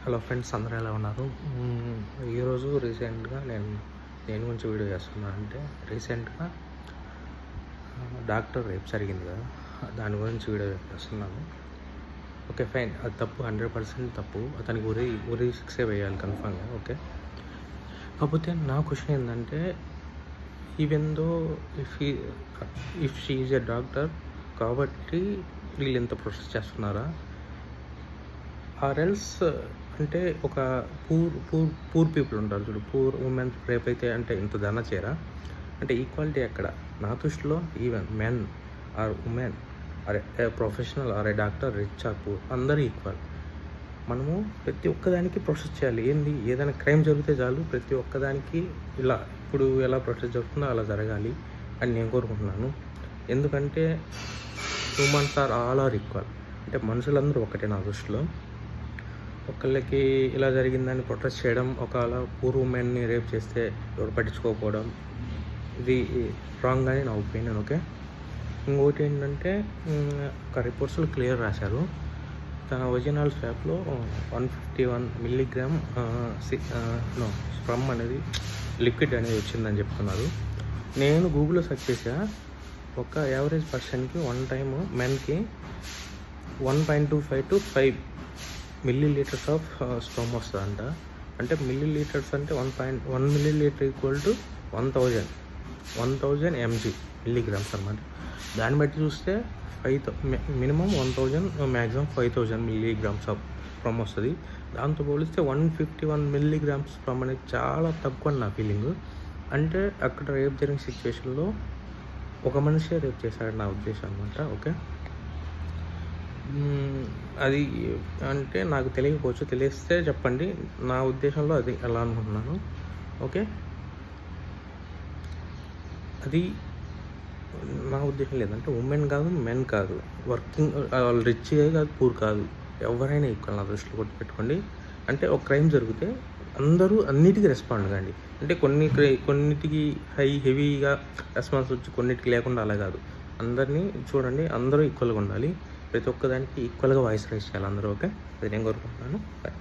Hello friends, అందరూ ఎలా ఉన్నారు? ఈరోజు రీసెంట్గా నేను దేని గురించి వీడియో చేస్తున్నాను అంటే, రీసెంట్గా డాక్టర్ రేప్ జరిగింది కదా, దాని గురించి వీడియో చేస్తున్నాను. ఓకే ఫైన్, అది తప్పు, 100% తప్పు. అతనికి ఉరి శిక్షే వేయాలి కన్ఫామ్గా. ఓకే, కాకపోతే నా క్వశ్చన్ ఏంటంటే, even though if she is a doctor కాబట్టి వీళ్ళు ఎంత ప్రొసెస్ చేస్తున్నారా? ఆర్ఎల్స్ అంటే ఒక పూర్ పీపుల్ ఉంటారు చూడు, పూర్ ఉమెన్ రేప్ అయితే అంటే ఇంత ధన చేరా అంటే ఈక్వాలిటీ ఎక్కడ? నా దృష్టిలో even men or women or a professional or a doctor, rich or poor, అందరూ ఈక్వల్. మనము ప్రతి ఒక్కదానికి ప్రొసెస్ చేయాలి. ఏదైనా క్రైమ్ జరిగితే చాలు, ప్రతి ఒక్కదానికి ఇలా ఇప్పుడు ఎలా ప్రొసెస్ జరుగుతుందో అలా జరగాలి అని నేను కోరుకుంటున్నాను. ఎందుకంటే హ్యూమన్స్ ఆల్ ఆర్ ఈక్వల్. అంటే మనుషులందరూ ఒకటే నా దృష్టిలో. ఒకళ్ళకి ఇలా జరిగిందని ప్రొటెస్ట్ చేయడం, ఒకవేళ పూర్ ఉమెన్ని రేప్ చేస్తే ఎవరు పట్టించుకోకపోవడం, ఇది రాంగ్ అని నా ఒపీనియన్. ఓకే, ఇంకోటి ఏంటంటే, ఒక రిపోర్ట్స్లో క్లియర్ రాశారు, తన ఒరిజినల్ స్వాప్లో 151 మిల్లీగ్రామ్ స్పర్మ్ అనేది లిక్విడ్ అనేది వచ్చిందని చెప్తున్నారు. నేను గూగుల్లో సెర్చ్ చేసా, ఒక యావరేజ్ పర్సన్కి వన్ టైము మెన్కి 1.25 to 5 మిల్లీలీటర్స్ ఆఫ్ స్పర్మ్ వస్తుందంట. అంటే మిల్లీలీటర్స్ అంటే 1 millilitre equal to 1000 mg milligrams అనమాట. దాన్ని బట్టి చూస్తే minimum 1000, maximum 5000 milligrams of sperm వస్తుంది. దాంతో పోలిస్తే 151 మిల్లీగ్రామ్స్ స్పర్మ్ అనేది చాలా తక్కువ అని నా ఫీలింగ్. అంటే అక్కడ రేప్ జరిగిన సిచ్యువేషన్లో ఒక మనిషే రేప్ చేశాడు నా ఉద్దేశం అనమాట. ఓకే, అది అంటే నాకు తెలియకపోవచ్చు, తెలిస్తే చెప్పండి. నా ఉద్దేశంలో అది ఎలా అనుకుంటున్నాను. ఓకే, అది నా ఉద్దేశం లేదంటే ఉమెన్ కాదు, మెన్ కాదు, వర్కింగ్ వాళ్ళు రిచ్ కాదు, పూర్ కాదు, ఎవరైనా ఈక్వల్ నా దృష్టిలో కొట్టి పెట్టుకోండి. అంటే ఒక క్రైమ్ జరిగితే అందరూ అన్నిటికీ రెస్పాండ్ కండి. అంటే కొన్నిటికి హెవీగా రెస్పాన్స్ వచ్చి కొన్నిటికి లేకుండా అలా కాదు. అందరినీ చూడండి, అందరూ ఈక్వల్గా ఉండాలి. ప్రతి ఒక్కదానికి ఈక్వల్గా వాయిస్ రైజ్ చేయాలి అందరూ. ఓకే, అది నేను కోరుకుంటున్నాను. బాయ్.